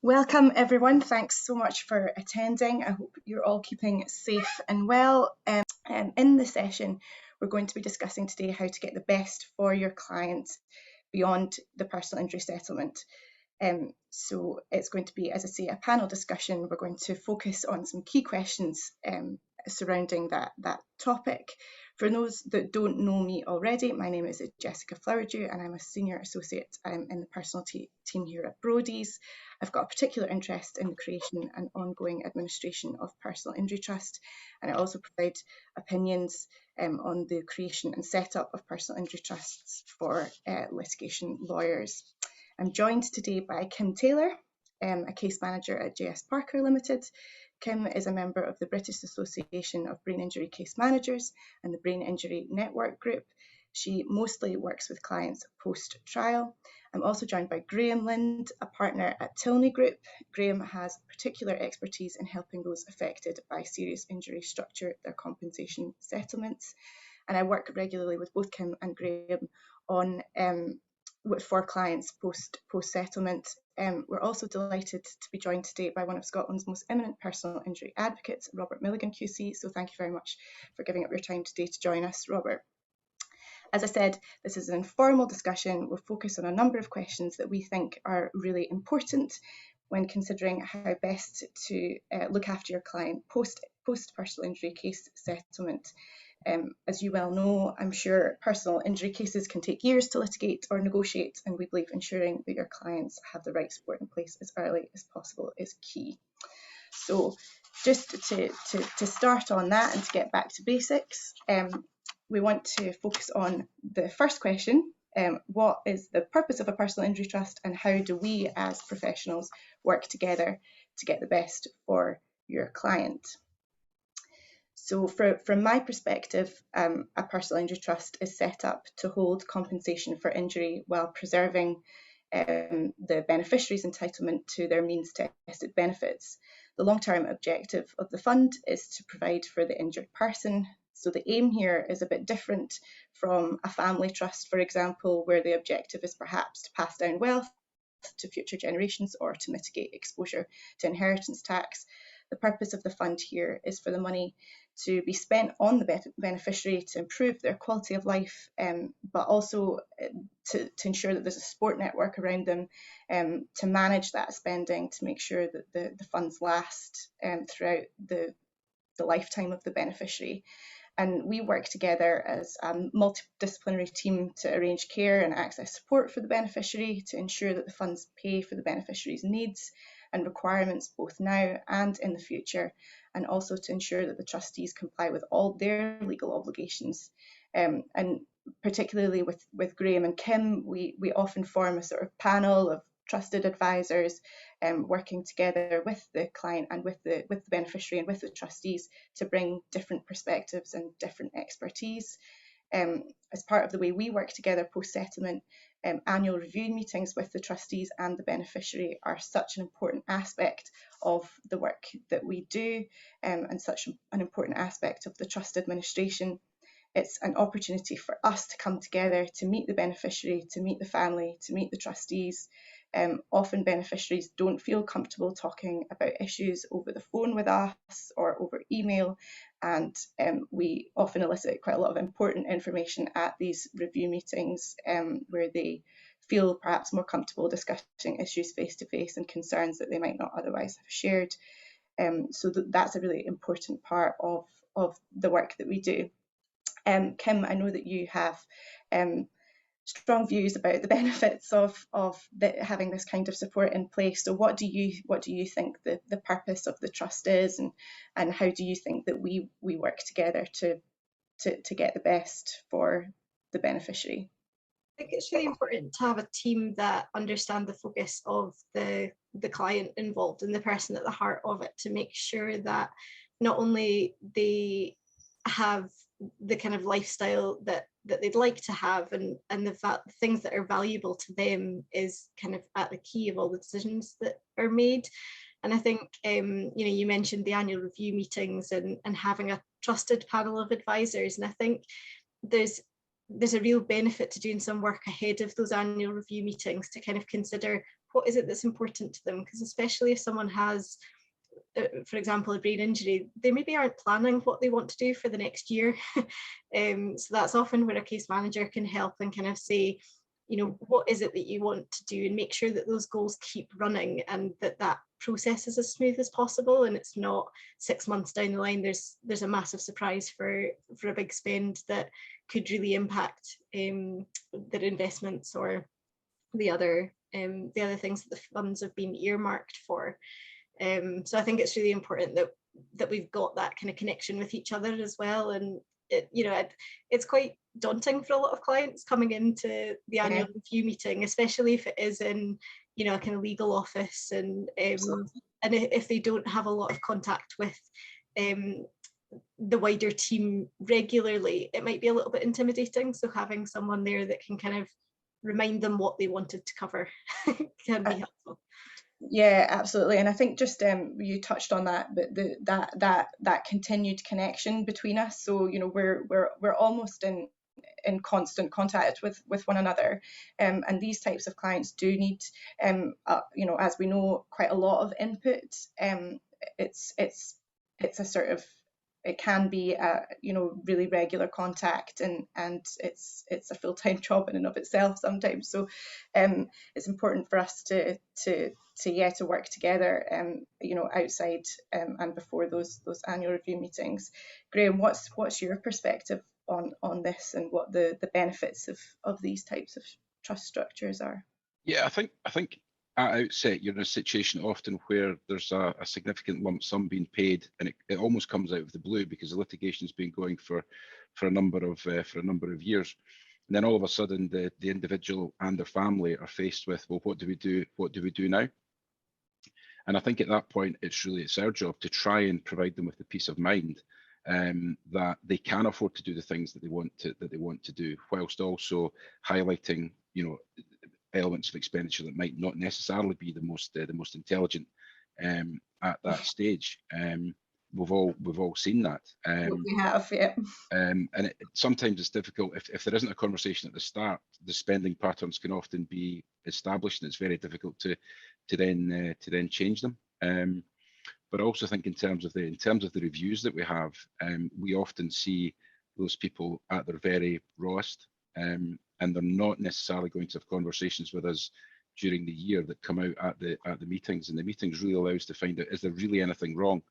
Welcome everyone, thanks so much for attending. I hope you're all keeping safe and well. In this session, we're going to be discussing today how to get the best for your client beyond the personal injury settlement. So it's going to be, as I say, a panel discussion. We're going to focus on some key questions surrounding that topic. For those that don't know me already, my name is Jessica Flowerdew and I'm a Senior Associate in the personal team here at Brodie's. I've got a particular interest in the creation and ongoing administration of personal injury trust, and I also provide opinions on the creation and setup of personal injury trusts for litigation lawyers. I'm joined today by Kim Taylor, a case manager at JS Parker Limited. Kim is a member of the British Association of Brain Injury Case Managers and the Brain Injury Network Group. She mostly works with clients post-trial. I'm also joined by Graeme Lind, a partner at Tilney Group. Graeme has particular expertise in helping those affected by serious injury structure their compensation settlements. And I work regularly with both Kim and Graeme on for clients post-settlement. We're also delighted to be joined today by one of Scotland's most eminent personal injury advocates, Robert Milligan QC. So thank you very much for giving up your time today to join us, Robert. As I said, this is an informal discussion. We'll focus on a number of questions that we think are really important when considering how best to look after your client post-personal injury case settlement. As you well know, I'm sure personal injury cases can take years to litigate or negotiate, and we believe ensuring that your clients have the right support in place as early as possible is key. So just to start on that and to get back to basics, we want to focus on the first question. What is the purpose of a personal injury trust, and how do we as professionals work together to get the best for your client? So from my perspective, a personal injury trust is set up to hold compensation for injury while preserving the beneficiary's entitlement to their means-tested benefits. The long-term objective of the fund is to provide for the injured person. So the aim here is a bit different from a family trust, for example, where the objective is perhaps to pass down wealth to future generations or to mitigate exposure to inheritance tax. The purpose of the fund here is for the money to be spent on the beneficiary to improve their quality of life, but also to ensure that there's a support network around them to manage that spending, to make sure that the funds last throughout the lifetime of the beneficiary. And we work together as a multidisciplinary team to arrange care and access support for the beneficiary, to ensure that the funds pay for the beneficiary's needs and requirements both now and in the future, and also to ensure that the trustees comply with all their legal obligations. And particularly with Graeme and Kim, we often form a sort of panel of trusted advisors working together with the client and with the beneficiary and with the trustees to bring different perspectives and different expertise. As part of the way we work together post-settlement, annual review meetings with the trustees and the beneficiary are such an important aspect of the work that we do, and such an important aspect of the trust administration. It's an opportunity for us to come together to meet the beneficiary, to meet the family, to meet the trustees. Often beneficiaries don't feel comfortable talking about issues over the phone with us or over email, and we often elicit quite a lot of important information at these review meetings where they feel perhaps more comfortable discussing issues face-to-face and concerns that they might not otherwise have shared. So that's a really important part of the work that we do. Kim, I know that you have strong views about the benefits of having this kind of support in place. So what do you think the purpose of the trust is, and how do you think that we work together to get the best for the beneficiary? I think it's really important to have a team that understand the focus of the client involved and the person at the heart of it, to make sure that not only they have the kind of lifestyle that they'd like to have, and the things that are valuable to them is kind of at the key of all the decisions that are made. And I think you mentioned the annual review meetings and having a trusted panel of advisors, and I think there's a real benefit to doing some work ahead of those annual review meetings to kind of consider what is it that's important to them? Because especially if someone has, for example, a brain injury, they maybe aren't planning what they want to do for the next year. So that's often where a case manager can help and kind of say, you know, what is it that you want to do, and make sure that those goals keep running and that that process is as smooth as possible, and it's not 6 months down the line there's a massive surprise for a big spend that could really impact their investments or the other things that the funds have been earmarked for. So I think it's really important that we've got that kind of connection with each other as well. And it's quite daunting for a lot of clients coming into the annual review meeting, especially if it is in a kind of legal office, and if they don't have a lot of contact with the wider team regularly, it might be a little bit intimidating. So having someone there that can kind of remind them what they wanted to cover can be helpful. Yeah, absolutely. And I think just you touched on that, but that continued connection between us. So we're almost in constant contact with one another, and these types of clients do need as we know, quite a lot of input. It's a sort of, it can be a really regular contact, and it's a full-time job in and of itself sometimes. So it's important for us to work together outside and before those annual review meetings. Graeme, what's your perspective on this, and what the benefits of these types of trust structures are? Yeah, I think at outset you're in a situation often where there's a significant lump sum being paid, and it almost comes out of the blue because the litigation's been going for a number of years. And then all of a sudden the individual and their family are faced with, well, what do we do now? And I think at that point it's our job to try and provide them with the peace of mind that they can afford to do the things that they want to do, whilst also highlighting elements of expenditure that might not necessarily be the most intelligent at that stage. We've all seen that. We have, yeah. And sometimes it's difficult if there isn't a conversation at the start. The spending patterns can often be established, and it's very difficult to then change them. But I also think in terms of the reviews that we have, we often see those people at their very rawest, and they're not necessarily going to have conversations with us during the year that come out at the meetings. And the meetings really allow us to find out, is there really anything wrong,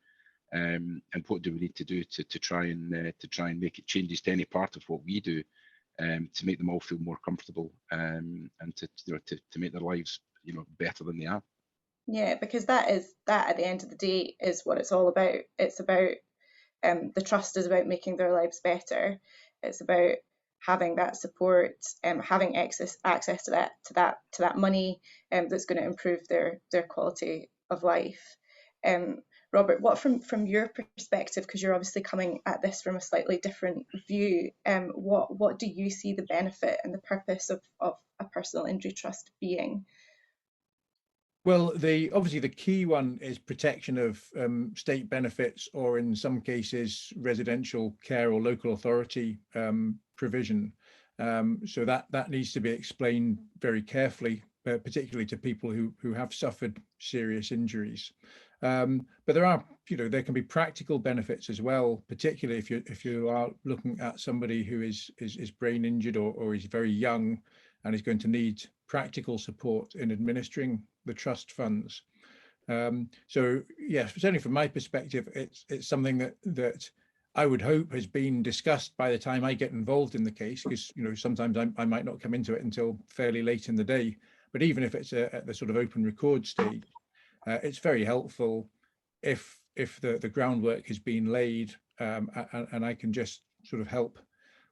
and what do we need to do to try and make it changes to any part of what we do, to make them all feel more comfortable, and to make their lives better than they are. Yeah, because that at the end of the day is what it's all about. It's about the trust is about making their lives better. It's about having that support, having access to that money that's going to improve their quality of life. Robert, what from your perspective, because you're obviously coming at this from a slightly different view, what do you see the benefit and the purpose of a personal injury trust being? Well, obviously the key one is protection of state benefits, or in some cases residential care or local authority provision. So that needs to be explained very carefully, particularly to people who have suffered serious injuries. But there can be practical benefits as well, particularly if you are looking at somebody who is brain injured or is very young and is going to need practical support in administering the trust funds. So yeah, certainly from my perspective, it's something that I would hope has been discussed by the time I get involved in the case, because sometimes I might not come into it until fairly late in the day. But even if it's at the sort of open record stage, it's very helpful if the groundwork has been laid, and I can just sort of help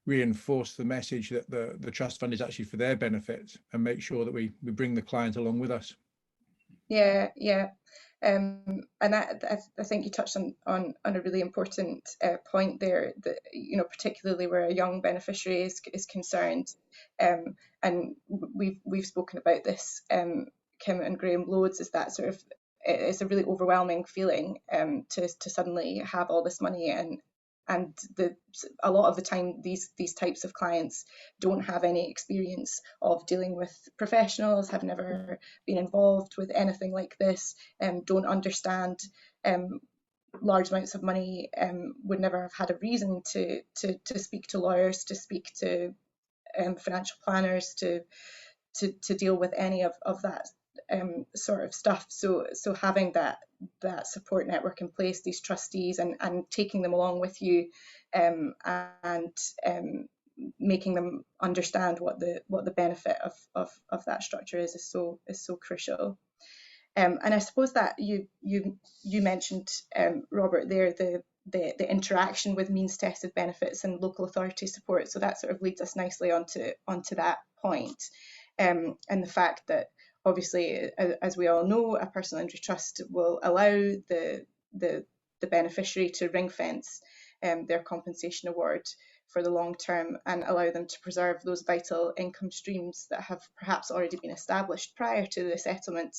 reinforce the message that the trust fund is actually for their benefit, and make sure that we bring the client along with us. Yeah. And I think you touched on a really important point there, that particularly where a young beneficiary is concerned, and we've spoken about this, Kim and Graeme, loads, is that sort of, it's a really overwhelming feeling to suddenly have all this money and and a lot of the time these types of clients don't have any experience of dealing with professionals, have never been involved with anything like this, don't understand large amounts of money, would never have had a reason to speak to lawyers, to speak to financial planners, to deal with any of that sort of stuff. So having that support network in place, these trustees, and taking them along with you, and making them understand what the benefit of that structure is so crucial. And I suppose that you mentioned, Robert, there, the interaction with means tested benefits and local authority support. So that sort of leads us nicely onto that point, and the fact that obviously, as we all know, a personal injury trust will allow the beneficiary to ring fence their compensation award for the long term and allow them to preserve those vital income streams that have perhaps already been established prior to the settlement,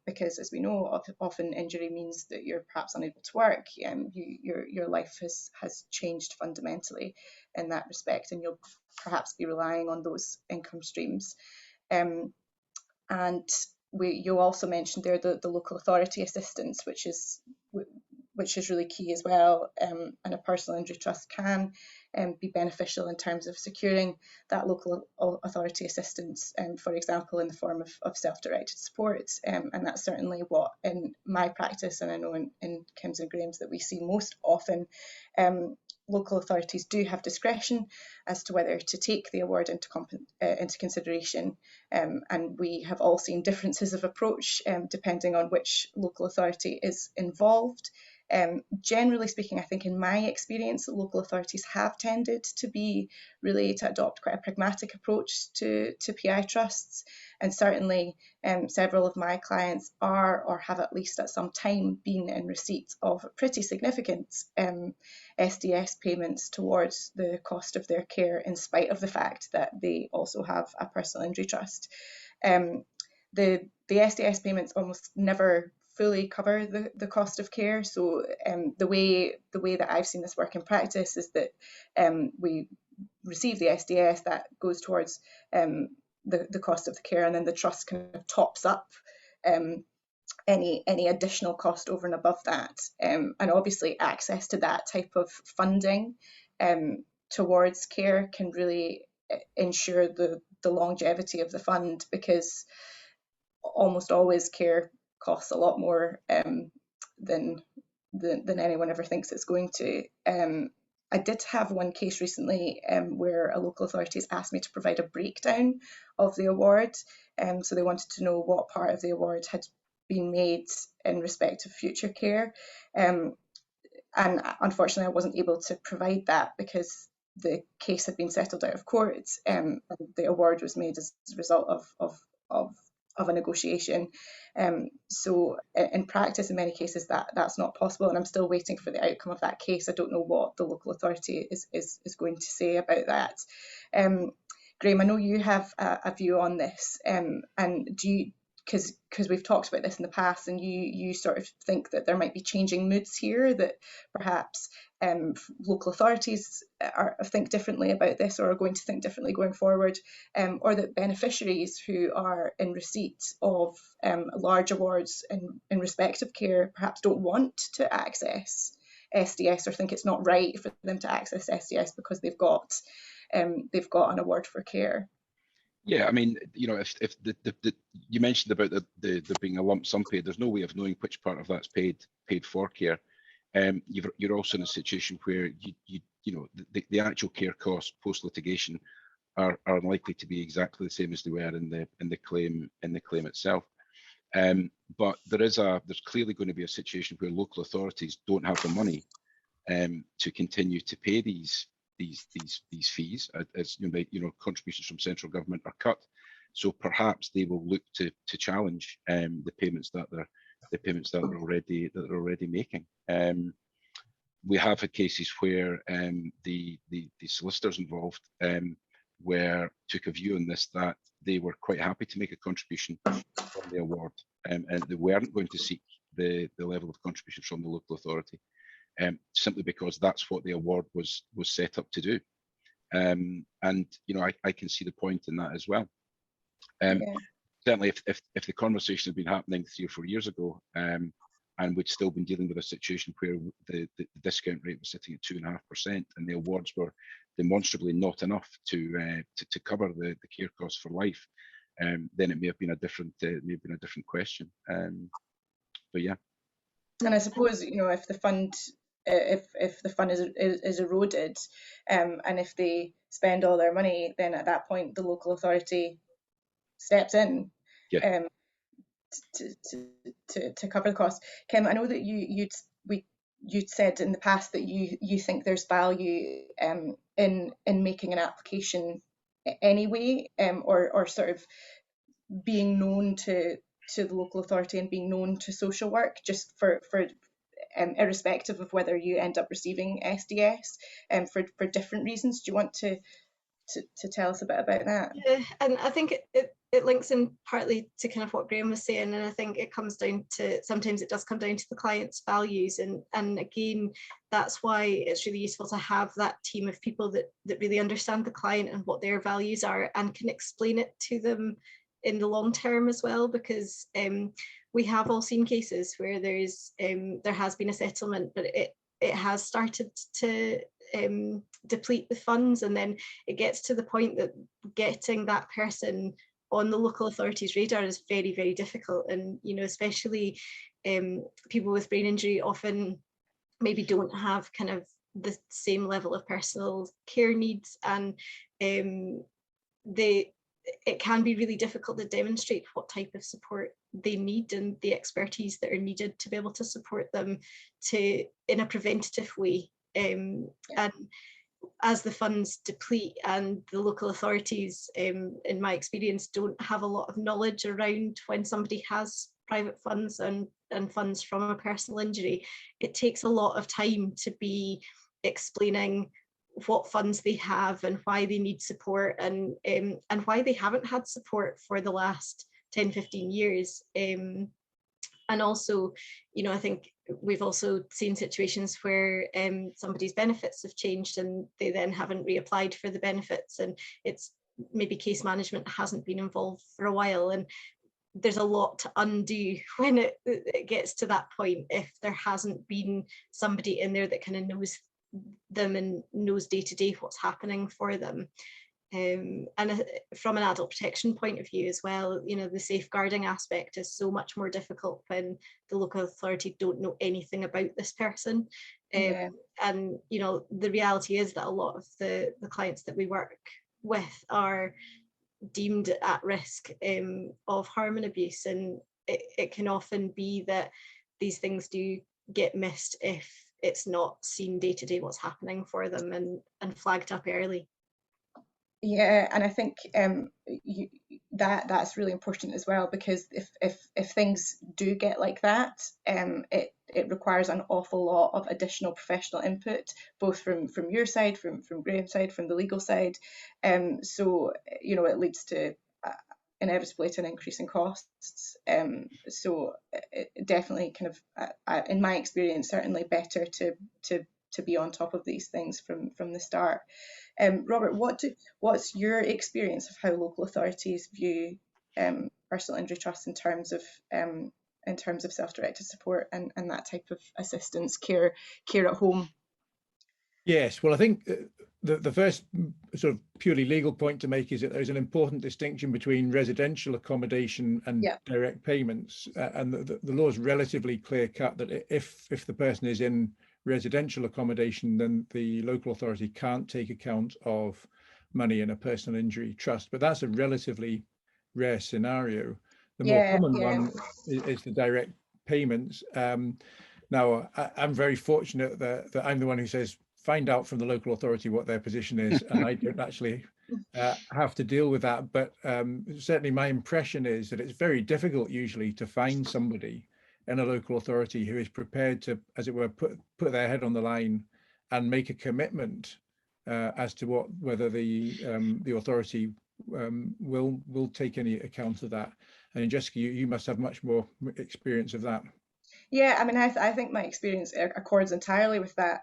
because, as we know, often injury means that you're perhaps unable to work. Your life has changed fundamentally in that respect, and you'll perhaps be relying on those income streams. And you also mentioned there the local authority assistance, which is really key as well, and a personal injury trust can be beneficial in terms of securing that local authority assistance, for example, in the form of self-directed support, and that's certainly what in my practice, and I know in Kim's and Graeme's, that we see most often. Local authorities do have discretion as to whether to take the award into consideration, and we have all seen differences of approach depending on which local authority is involved. Generally speaking, I think in my experience, local authorities have tended to adopt quite a pragmatic approach to PI trusts, and certainly several of my clients are, or have at least at some time, been in receipt of pretty significant SDS payments towards the cost of their care, in spite of the fact that they also have a personal injury trust. The SDS payments almost never fully cover the cost of care. So the way that I've seen this work in practice is that we receive the SDS, that goes towards the cost of the care, and then the trust kind of tops up any additional cost over and above that. And obviously access to that type of funding towards care can really ensure the longevity of the fund, because almost always care costs a lot more than anyone ever thinks it's going to. I did have one case recently where a local authority has asked me to provide a breakdown of the award. So they wanted to know what part of the award had been made in respect of future care. And unfortunately, I wasn't able to provide that because the case had been settled out of court. And the award was made as a result of a negotiation. So in practice, in many cases, that's not possible, and I'm still waiting for the outcome of that case. I don't know what the local authority is going to say about that. Graeme, I know you have a view on this, and do you, because we've talked about this in the past, and you sort of think that there might be changing moods here, that perhaps local authorities think differently about this, or are going to think differently going forward, or that beneficiaries who are in receipt of large awards in respect of care perhaps don't want to access SDS, or think it's not right for them to access SDS because they've got an award for care. Yeah, I mean, you know, if you mentioned about there being a lump sum paid, there's no way of knowing which part of that's paid for care. You're also in a situation where you know the actual care costs post litigation are unlikely to be exactly the same as they were in the claim itself. But there's clearly going to be a situation where local authorities don't have the money to continue to pay these fees, as you know, contributions from central government are cut. So perhaps they will look to challenge the payments that they're already making. We have had cases where the solicitors involved took a view on this, that they were quite happy to make a contribution from the award, and they weren't going to seek the level of contribution from the local authority. simply because that's what the award was set up to do. And I can see the point in that as well. Certainly, if the conversation had been happening 3 or 4 years ago, and we'd still been dealing with a situation where the discount rate was sitting at 2.5%, and the awards were demonstrably not enough to cover the care costs for life, then it may have been a different question. But yeah. And I suppose, if the fund if the fund is eroded, and if they spend all their money, then at that point the local authority steps in. Yeah. To cover the cost. Kim, I know that you'd said in the past that you think there's value in making an application anyway, or sort of being known to the local authority and being known to social work, just for irrespective of whether you end up receiving SDS, for different reasons. Do you want to tell us a bit about that? Yeah, and I think it links in partly to kind of what Graeme was saying, and I think it comes down to, sometimes it does come down to the client's values, and again, that's why it's really useful to have that team of people that really understand the client and what their values are, and can explain it to them in the long term as well, because we have all seen cases where there has been a settlement, but it has started to deplete the funds, and then it gets to the point that getting that person on the local authority's radar is very, very difficult. And especially people with brain injury often maybe don't have kind of the same level of personal care needs, and it can be really difficult to demonstrate what type of support they need and the expertise that are needed to be able to support them in a preventative way. And as the funds deplete and the local authorities, in my experience, don't have a lot of knowledge around when somebody has private funds and funds from a personal injury, it takes a lot of time to be explaining what funds they have and why they need support, and why they haven't had support for the last 10-15 years. And also, I think we've also seen situations where somebody's benefits have changed and they then haven't reapplied for the benefits, and it's maybe case management hasn't been involved for a while, and there's a lot to undo when it gets to that point if there hasn't been somebody in there that kind of knows them and knows day to day what's happening for them. And from an adult protection point of view as well, the safeguarding aspect is so much more difficult when the local authority don't know anything about this person. And the reality is that a lot of the clients that we work with are deemed at risk of harm and abuse, and it can often be that these things do get missed if it's not seen day to day what's happening for them and flagged up early. Yeah, and I think that's really important as well, because if things do get like that, it requires an awful lot of additional professional input, both from your side, from Graeme's side, from the legal side. So it leads to inevitably to an increase in costs. So it definitely kind of, in my experience, certainly better to be on top of these things from the start. Robert, what's your experience of how local authorities view personal injury trusts in terms of self-directed support and that type of assistance, care at home? Yes, well, I think the first sort of purely legal point to make is that there's an important distinction between residential accommodation and direct payments, and the law is relatively clear cut that if the person is in residential accommodation, then the local authority can't take account of money in a personal injury trust. But that's a relatively rare scenario. The more common one is the direct payments. Now, I'm very fortunate that I'm the one who says, find out from the local authority what their position is, and I don't actually have to deal with that. But certainly my impression is that it's very difficult usually to find somebody in a local authority who is prepared to, as it were, put their head on the line and make a commitment as to whether the authority will take any account of that. And Jessica, you must have much more experience of that. Yeah, I mean, I think my experience accords entirely with that,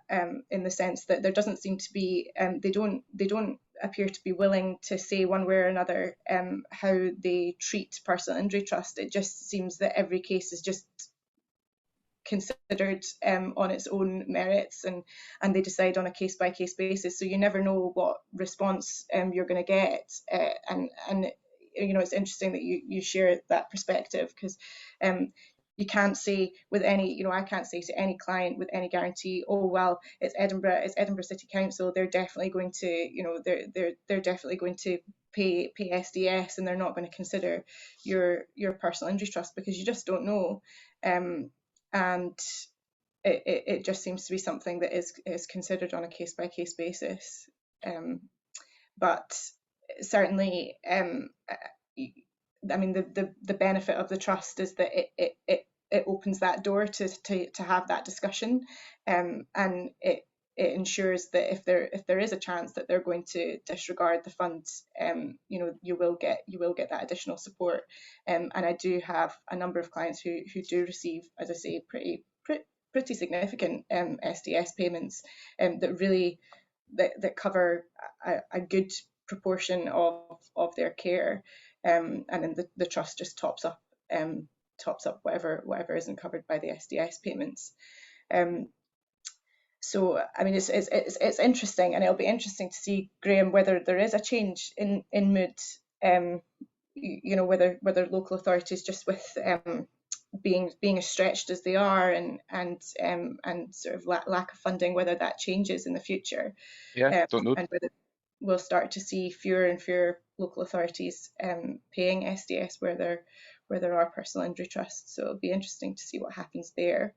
in the sense that there doesn't seem to be, they don't appear to be willing to say one way or another how they treat personal injury trust. It just seems that every case is just considered on its own merits, and they decide on a case by case basis. So you never know what response you're going to get, and you know, it's interesting that you share that perspective, because you can't say with any, you know, I can't say to any client with any guarantee, oh well, it's Edinburgh City Council, they're definitely going to, you know, they're definitely going to pay SDS, and they're not going to consider your personal injury trust, because you just don't know. And it just seems to be something that is considered on a case by case basis. But certainly, I mean, the benefit of the trust is that it opens that door to have that discussion, and it ensures that if there is a chance that they're going to disregard the funds, you know, you will get that additional support. And I do have a number of clients who do receive, as I say, pretty significant SDS payments, that really that cover a good proportion of their care, and then the trust just tops up whatever isn't covered by the SDS payments. So I mean, it's interesting, and it'll be interesting to see, Graeme, whether there is a change in mood. You know, whether local authorities, just with being as stretched as they are, and sort of lack of funding, whether that changes in the future, Yeah, don't know. and whether we'll start to see fewer and fewer local authorities paying SDS where there are personal injury trusts. So it'll be interesting to see what happens there.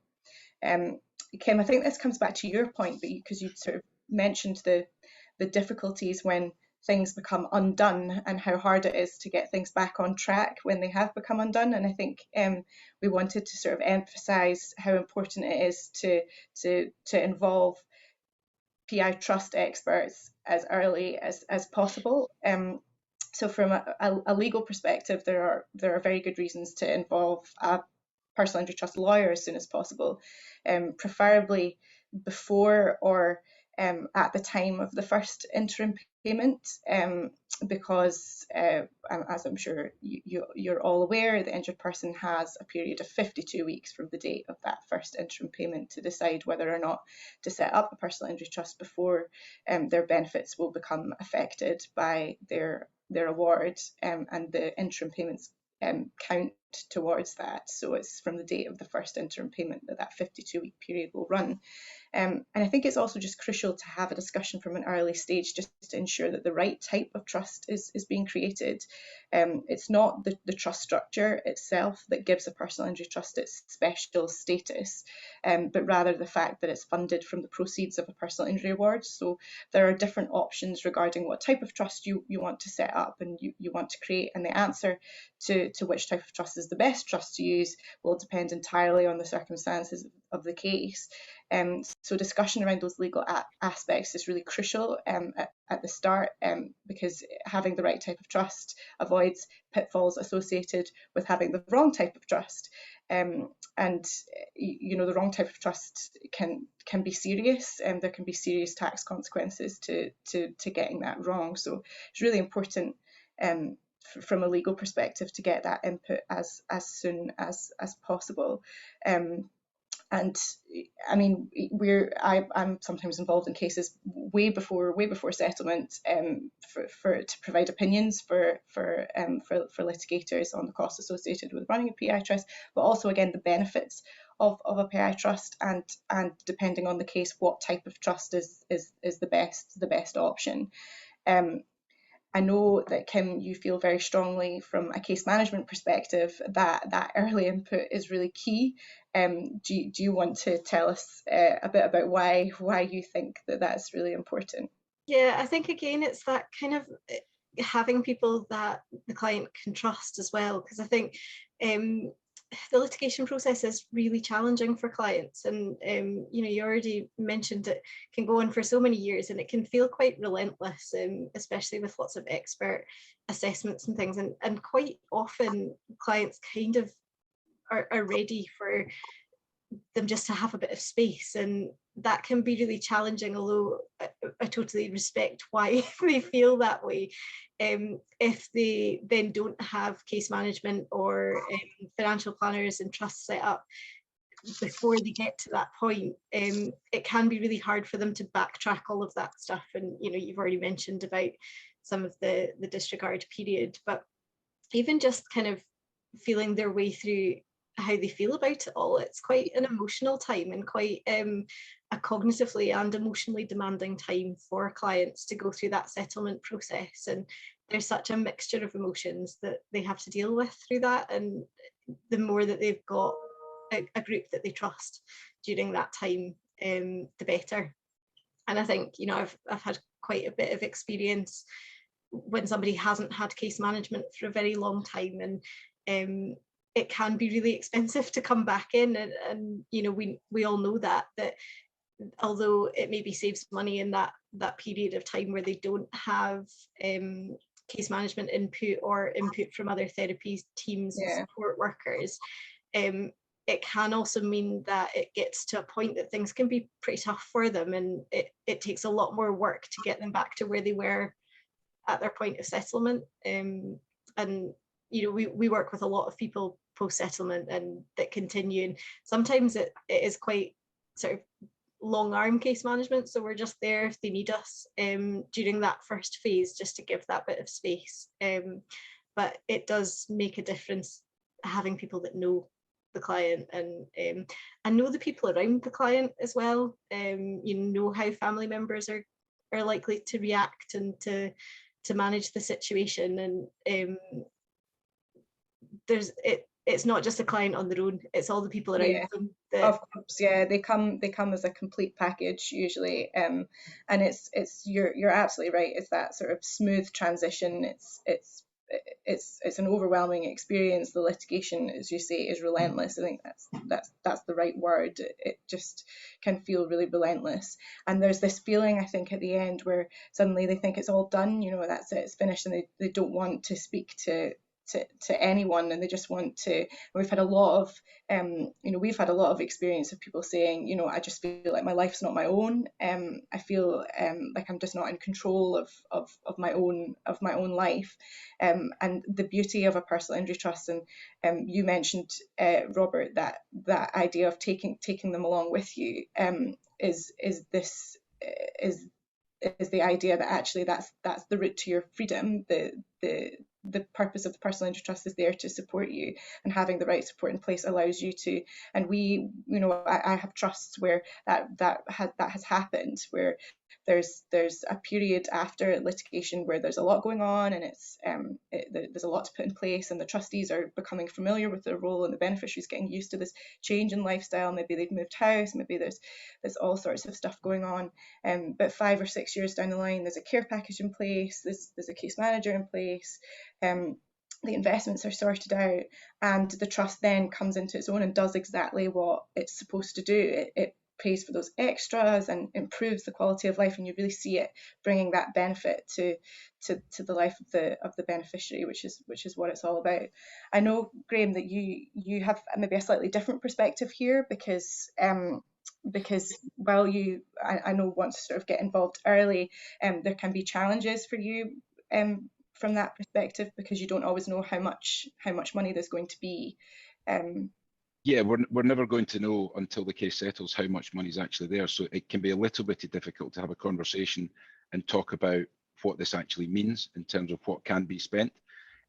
Kim, I think this comes back to your point, but because you sort of mentioned the difficulties when things become undone, and how hard it is to get things back on track when they have become undone. And I think we wanted to sort of emphasize how important it is to involve PI trust experts as early as possible. So from a legal perspective, there are very good reasons to involve a personal injury trust lawyer as soon as possible, preferably before or at the time of the first interim payment, because as I'm sure you're all aware, the injured person has a period of 52 weeks from the date of that first interim payment to decide whether or not to set up a personal injury trust before their benefits will become affected by their award, and the interim payments count towards that. So it's from the date of the first interim payment that 52-week period will run. And I think it's also just crucial to have a discussion from an early stage, just to ensure that the right type of trust is being created. It's not the trust structure itself that gives a personal injury trust its special status, but rather the fact that it's funded from the proceeds of a personal injury award. So there are different options regarding what type of trust you want to set up and you want to create, and the answer to which type of trust is the best trust to use will depend entirely on the circumstances of the case. So discussion around those legal aspects is really crucial at the start, because having the right type of trust avoids pitfalls associated with having the wrong type of trust. And you know, the wrong type of trust can be serious, and there can be serious tax consequences to getting that wrong. So it's really important, from a legal perspective, to get that input as soon as possible. And I mean, I'm sometimes involved in cases way before settlement, to provide opinions for litigators on the costs associated with running a PI trust, but also again the benefits of a PI trust, and depending on the case, what type of trust is the best option. I know that, Kim, you feel very strongly from a case management perspective that early input is really key. Do you want to tell us a bit about why you think that that's really important? Yeah, I think again it's that kind of having people that the client can trust as well, because I think the litigation process is really challenging for clients, and you know, you already mentioned it can go on for so many years, and it can feel quite relentless, especially with lots of expert assessments and things, and quite often clients kind of are ready for them just to have a bit of space, and that can be really challenging, although I totally respect why they feel that way. If they then don't have case management or financial planners and trusts set up before they get to that point, it can be really hard for them to backtrack all of that stuff. And you've already mentioned about some of the disregard period, but even just kind of feeling their way through how they feel about it all, it's quite an emotional time and quite a cognitively and emotionally demanding time for clients to go through that settlement process. And there's such a mixture of emotions that they have to deal with through that, and the more that they've got a group that they trust during that time, the better. And I think I've had quite a bit of experience when somebody hasn't had case management for a very long time, and it can be really expensive to come back in, and we all know that although it maybe saves money in that period of time where they don't have case management input or input from other therapy teams and support workers, it can also mean that it gets to a point that things can be pretty tough for them, and it takes a lot more work to get them back to where they were at their point of settlement. And we work with a lot of people post-settlement and that continue, and sometimes it is quite sort of long arm case management, so we're just there if they need us during that first phase, just to give that bit of space. But it does make a difference having people that know the client and know the people around the client as well. Know how family members are likely to react and to manage the situation, and it's not just a client on their own, it's all the people around them of course, they come as a complete package usually, and it's you're absolutely right. It's that sort of smooth transition. It's an overwhelming experience. The litigation, as you say, is relentless. I think that's the right word. It just can feel really relentless, and there's this feeling, I think, at the end where suddenly they think it's all done, that's it, it's finished, and they don't want to speak to anyone, and they just want to. We've had a lot of experience of people saying, I just feel like my life's not my own. I feel like I'm just not in control of my own life. And the beauty of a personal injury trust, and you mentioned, Robert, that idea of taking them along with you, is the idea that actually that's the route to your freedom. The purpose of the personal injury trust is there to support you, and having the right support in place allows you to. And I have trusts where that has happened, where there's a period after litigation where there's a lot going on, and there's a lot to put in place, and the trustees are becoming familiar with their role, and the beneficiaries getting used to this change in lifestyle. Maybe they've moved house, maybe there's all sorts of stuff going on, but 5 or 6 years down the line, there's a care package in place, there's a case manager in place, the investments are sorted out, and the trust then comes into its own and does exactly what it's supposed to do. It pays for those extras and improves the quality of life, and you really see it bringing that benefit to the life of the beneficiary, which is what it's all about. I know, Graeme, that you have maybe a slightly different perspective here, because while you, I know, want to sort of get involved early, there can be challenges for you from that perspective, because you don't always know how much money there's going to be. Yeah, we're never going to know until the case settles how much money is actually there. So it can be a little bit difficult to have a conversation and talk about what this actually means in terms of what can be spent.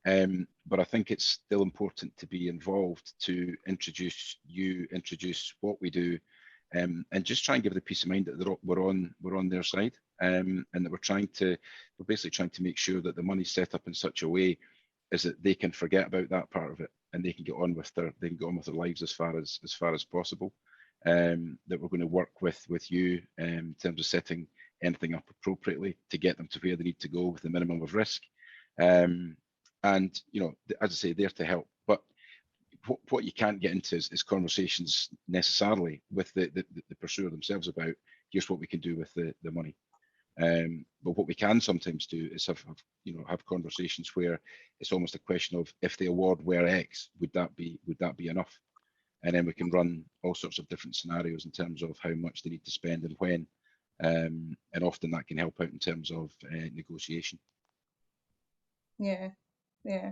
But I think it's still important to be involved, to introduce what we do, and just try and give the peace of mind that we're on their side, and that we're basically trying to make sure that the money's set up in such a way is that they can forget about that part of it, and they can get on with their lives as far as possible. That we're going to work with you in terms of setting anything up appropriately to get them to where they need to go with the minimum of risk. And as I say, there to help. But what you can't get into is conversations necessarily with the pursuer themselves about here's what we can do with the money. But what we can sometimes do is have conversations where it's almost a question of, if the award were X, would that be enough? and then we can run all sorts of different scenarios in terms of how much they need to spend and when, and often that can help out in terms of negotiation. Yeah, yeah.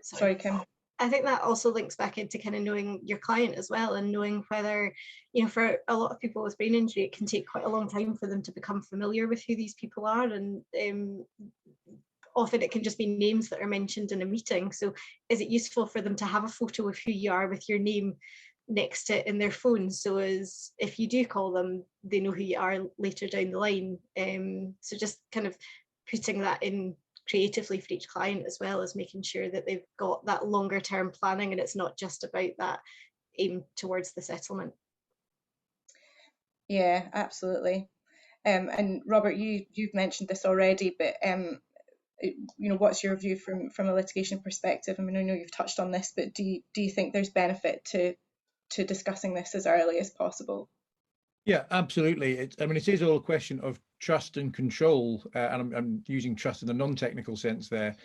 Sorry, Kim. I think that also links back into kind of knowing your client as well, and knowing whether, you know, for a lot of people with brain injury, it can take quite a long time for them to become familiar with who these people are, and often it can just be names that are mentioned in a meeting. So is it useful for them to have a photo of who you are with your name next to it in their phone, so as if you do call them, they know who you are later down the line? So just kind of putting that in creatively for each client, as well as making sure that they've got that longer term planning and it's not just about that aim towards the settlement. Yeah, absolutely. And Robert, you've mentioned this already, but you know, what's your view from a litigation perspective? I mean, I know you've touched on this, but do you think there's benefit to discussing this as early as possible? Yeah, absolutely. I mean, it is all a question of trust and control, and I'm using trust in the non-technical sense there,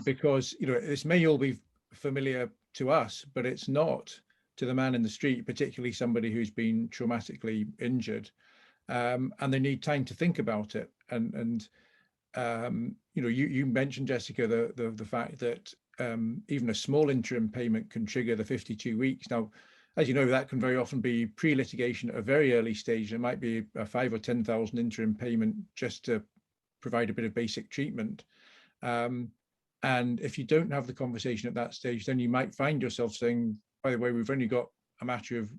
because, you know, this may all be familiar to us, but it's not to the man in the street, particularly somebody who's been traumatically injured, and they need time to think about it. And you know, you mentioned, Jessica, the fact that even a small interim payment can trigger the 52 weeks. Now, as you know, that can very often be pre-litigation at a very early stage. There might be a 5,000 or 10,000 interim payment just to provide a bit of basic treatment. And if you don't have the conversation at that stage, then you might find yourself saying, by the way, we've only got a matter of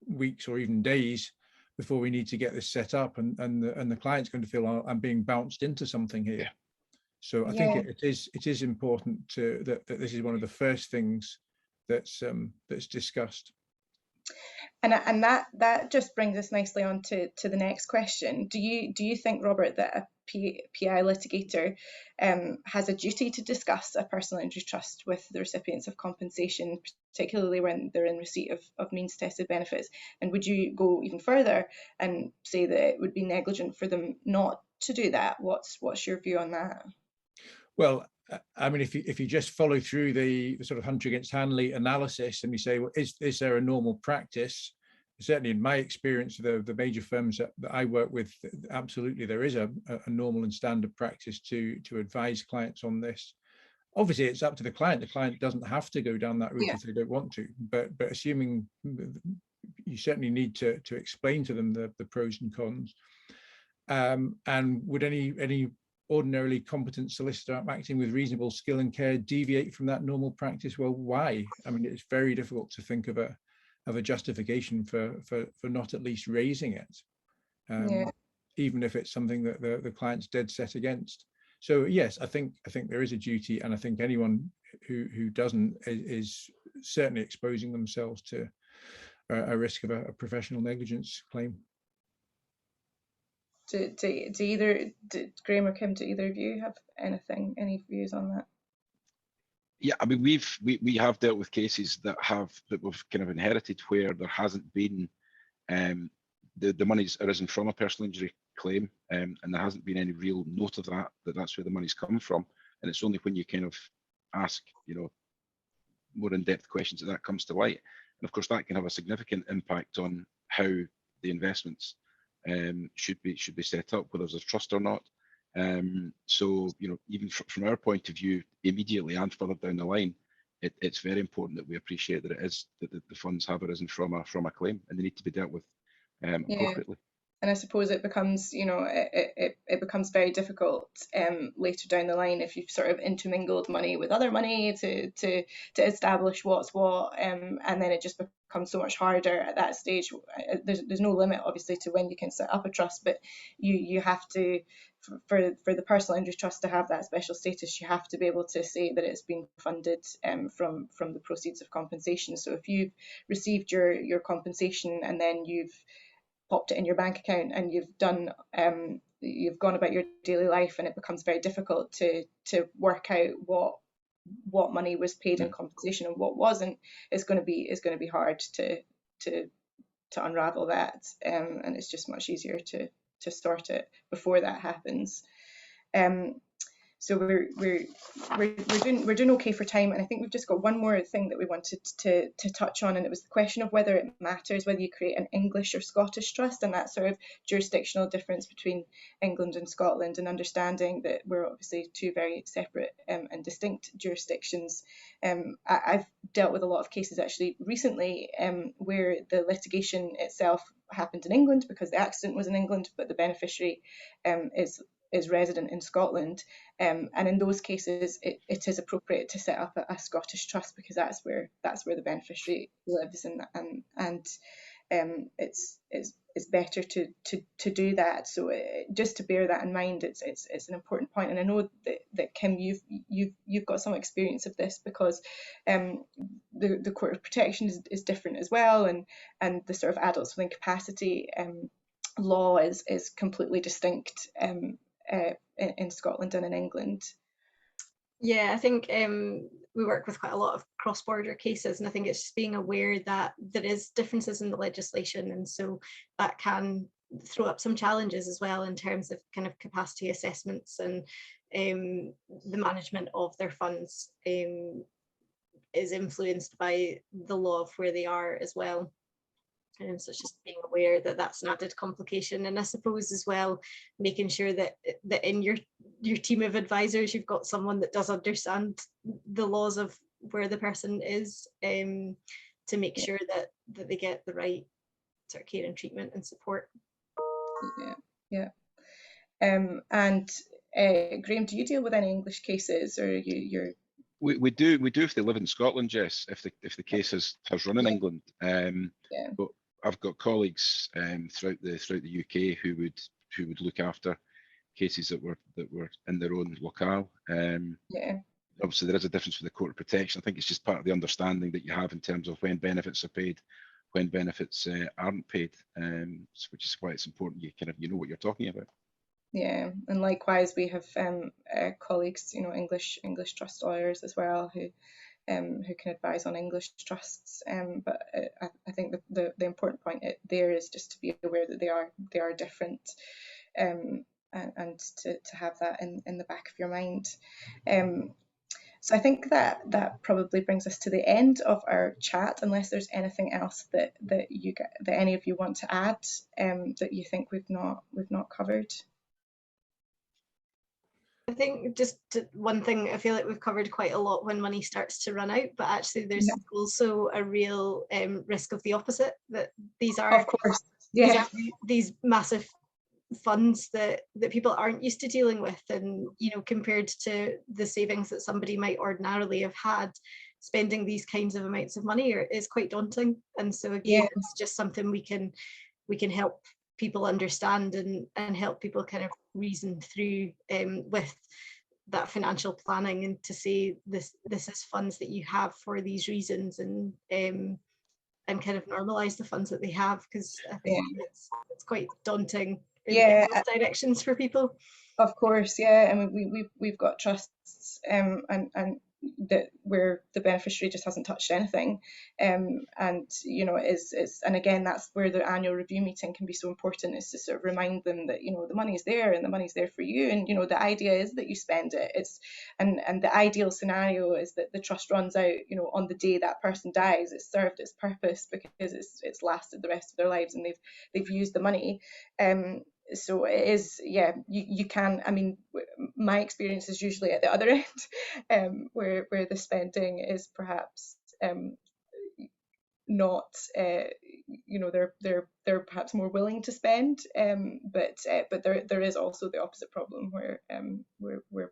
weeks or even days before we need to get this set up, and the client's going to feel, oh, I'm being bounced into something here. Yeah. So I think it is important that this is one of the first things that's discussed. And that just brings us nicely on to the next question. Do you think, Robert, that a PI litigator has a duty to discuss a personal injury trust with the recipients of compensation, particularly when they're in receipt of means tested benefits? And would you go even further and say that it would be negligent for them not to do that? What's your view on that? Well, I mean, if you just follow through the sort of Hunter against Hanley analysis, and you say, well, is there a normal practice? Certainly, in my experience, the major firms that I work with, absolutely there is a normal and standard practice to advise clients on this. Obviously, it's up to the client. The client doesn't have to go down that route if they don't want to. But assuming, you certainly need to explain to them the pros and cons. And would any ordinarily competent solicitor acting with reasonable skill and care deviate from that normal practice? Well, why? I mean, it's very difficult to think of a justification for not at least raising it, even if it's something that the client's dead set against. So yes, I think there is a duty, and I think anyone who doesn't is certainly exposing themselves to a risk of a professional negligence claim. Do Graeme or Kim, do either of you have any views on that? Yeah, I mean, we have dealt with cases that we've kind of inherited where there hasn't been the money's arisen from a personal injury claim, and there hasn't been any real note of that's where the money's come from. And it's only when you kind of ask, you know, more in-depth questions that comes to light. And of course, that can have a significant impact on how the investments should be set up, whether there's a trust or not. So, you know, even from our point of view, immediately and further down the line, it's very important that we appreciate that the funds have arisen from a claim, and they need to be dealt with appropriately. And I suppose it becomes, you know, it becomes very difficult later down the line if you've sort of intermingled money with other money to establish what's what, and then it just becomes so much harder at that stage. There's no limit, obviously, to when you can set up a trust, but you have to, for the personal injury trust to have that special status, you have to be able to say that it's been funded from the proceeds of compensation. So if you've received your compensation and then you've popped it in your bank account and you've gone about your daily life, and it becomes very difficult to work out what money was paid in compensation and what wasn't, is going to be hard to unravel that, and it's just much easier to sort it before that happens. So we're doing okay for time, and I think we've just got one more thing that we wanted to touch on, and it was the question of whether it matters whether you create an English or Scottish trust, and that sort of jurisdictional difference between England and Scotland, and understanding that we're obviously two very separate and distinct jurisdictions. I've dealt with a lot of cases actually recently where the litigation itself happened in England because the accident was in England, but the beneficiary is resident in Scotland, and in those cases it is appropriate to set up a Scottish trust because that's where the beneficiary lives, and it's better to do that. So just to bear that in mind, it's an important point. And I know that Kim, you've got some experience of this because the Court of Protection is different as well, and the sort of adults with incapacity law is completely distinct in Scotland and in England. Yeah, I think we work with quite a lot of cross-border cases, and I think it's just being aware that there is differences in the legislation, and so that can throw up some challenges as well in terms of kind of capacity assessments, and the management of their funds is influenced by the law of where they are as well. And so it's just being aware that that's an added complication, and I suppose as well making sure that in your team of advisors you've got someone that does understand the laws of where the person is, to make sure that they get the right sort of care and treatment and support. Yeah. And Graeme, do you deal with any English cases, or you're? We do if they live in Scotland, Jess. If the case has run in England, but I've got colleagues throughout the UK who would look after cases that were in their own locale. Obviously, there is a difference with the Court of Protection. I think it's just part of the understanding that you have in terms of when benefits are paid, when benefits aren't paid, which is why it's important you know what you're talking about. Yeah, and likewise we have colleagues, English trust lawyers as well, who can advise on English trusts. But I think the important point there is just to be aware that they are different, and to have that in the back of your mind. So I think that probably brings us to the end of our chat, unless there's anything else that any of you want to add that you think we've not covered. I think just one thing, I feel like we've covered quite a lot when money starts to run out, but actually there's also a real risk of the opposite, that these are, of course, these massive funds that people aren't used to dealing with, and compared to the savings that somebody might ordinarily have had, spending these kinds of amounts of money is quite daunting. And so again, it's just something we can help people understand and help people kind of reason through with that financial planning, and to say this is funds that you have for these reasons, and kind of normalize the funds that they have, because I think it's quite daunting in both directions for people. Of course, I mean, we've got trusts and that where the beneficiary just hasn't touched anything, and and again, that's where the annual review meeting can be so important, is to sort of remind them that the money's there, and the money's there for you, and the idea is that you spend it. And the ideal scenario is that the trust runs out on the day that person dies. It's served its purpose because it's lasted the rest of their lives, and they've used the money. So it is, you can, I mean, my experience is usually at the other end, where the spending is perhaps not, they're perhaps more willing to spend, but there is also the opposite problem where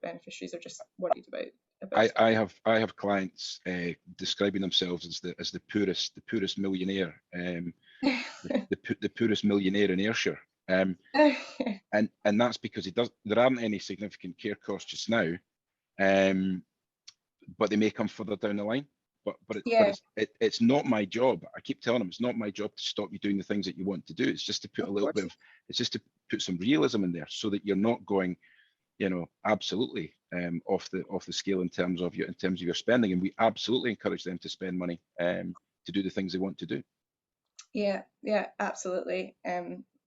beneficiaries are just worried about. I have clients describing themselves as the poorest millionaire, the poorest millionaire in Ayrshire. And that's because there aren't any significant care costs just now, but they may come further down the line. But it's not my job. I keep telling them it's not my job to stop you doing the things that you want to do. It's just to put it's just to put some realism in there, so that you're not going, absolutely off the scale in terms of your spending. And we absolutely encourage them to spend money to do the things they want to do. Yeah, absolutely.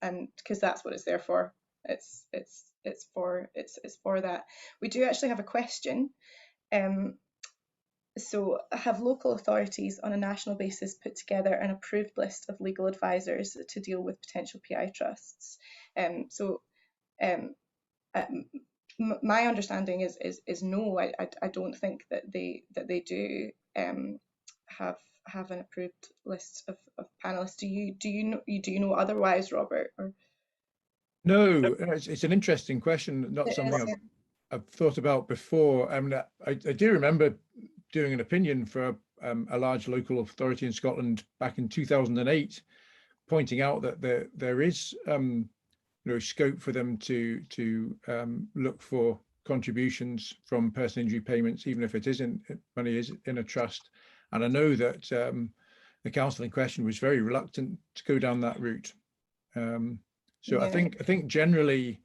And because that's what it's there for. it's for that. We do actually have a question. So, have local authorities on a national basis put together an approved list of legal advisors to deal with potential PI trusts? My understanding is no. I don't think that they do have an approved list of panelists. Do you know otherwise, Robert? Or? No, it's an interesting question, not something I've thought about before. I mean, I do remember doing an opinion for a large local authority in Scotland back in 2008, pointing out that there is scope for them to look for contributions from personal injury payments, even if money is in a trust. And I know that the council in question was very reluctant to go down that route. So yeah. I think generally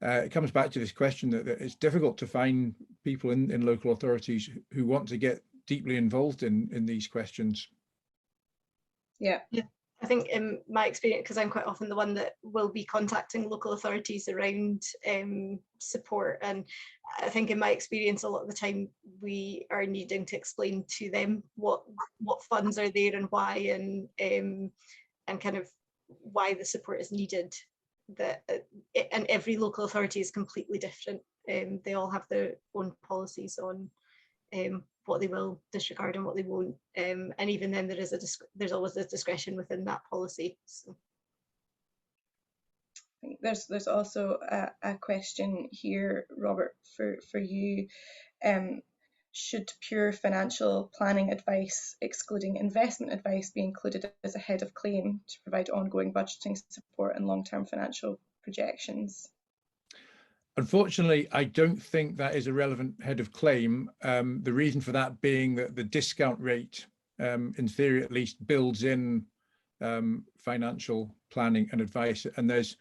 it comes back to this question that it's difficult to find people in local authorities who want to get deeply involved in these questions. Yeah. I think in my experience, because I'm quite often the one that will be contacting local authorities around support, and I think in my experience a lot of the time we are needing to explain to them what funds are there and why, and kind of why the support is needed. And every local authority is completely different. They all have their own policies on what they will disregard and what they won't, and even then there's always a discretion within that policy. So. I think there's also a question here, Robert, for you. Should pure financial planning advice, excluding investment advice, be included as a head of claim to provide ongoing budgeting support and long-term financial projections? Unfortunately, I don't think that is a relevant head of claim. The reason for that being that the discount rate, in theory at least, builds in financial planning and advice. And there's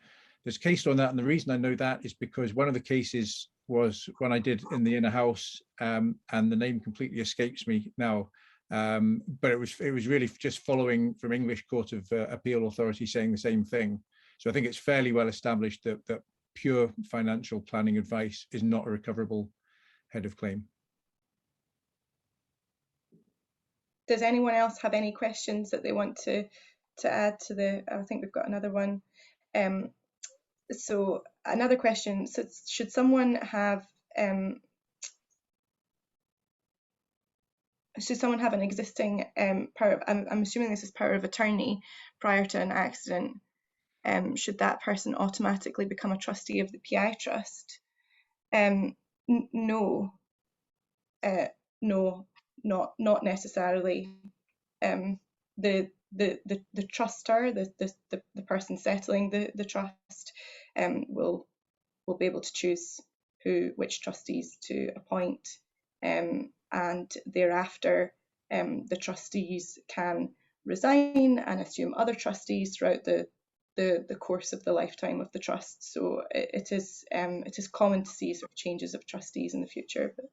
case law on that. And the reason I know that is because one of the cases was one I did in the inner house, and the name completely escapes me now. But it was really just following from English Court of Appeal Authority saying the same thing. So I think it's fairly well established that pure financial planning advice is not a recoverable head of claim. Does anyone else have any questions that they want to add to the? I think we've got another one. So another question: so should someone have an existing power? I'm assuming this is power of attorney prior to an accident. Should that person automatically become a trustee of the PI trust? No, not necessarily. The truster, the person settling the trust, will be able to choose which trustees to appoint, and thereafter the trustees can resign and assume other trustees throughout the course of the lifetime of the trust. So it is common to see sort of changes of trustees in the future. But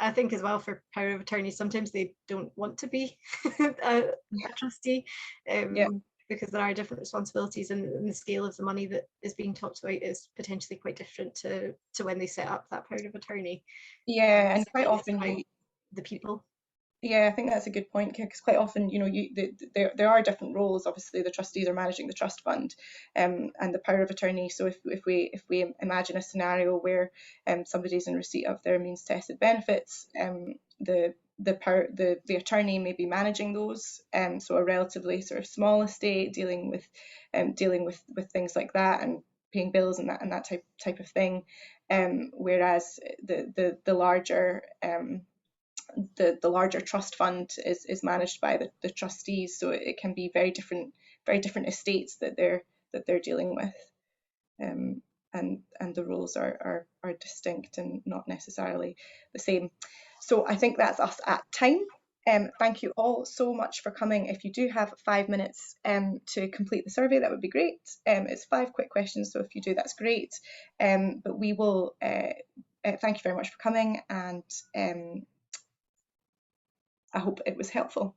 I think as well for power of attorney, sometimes they don't want to be a trustee, because there are different responsibilities, and the scale of the money that is being talked about is potentially quite different to when they set up that power of attorney. Yeah, and quite often the people. Yeah, I think that's a good point, because quite often, there are different roles. Obviously, the trustees are managing the trust fund, and the power of attorney. So if we imagine a scenario where somebody's in receipt of their means tested benefits, the attorney may be managing those. So a relatively sort of small estate, dealing with things like that and paying bills and that type of thing. Whereas the larger the larger trust fund is managed by the trustees, so it can be very different estates that they're dealing with, and the roles are distinct and not necessarily the same. So I think that's us at time. Thank you all so much for coming. If you do have 5 minutes to complete the survey, that would be great. It's 5 quick questions, so if you do, that's great. But we will thank you very much for coming, and I hope it was helpful.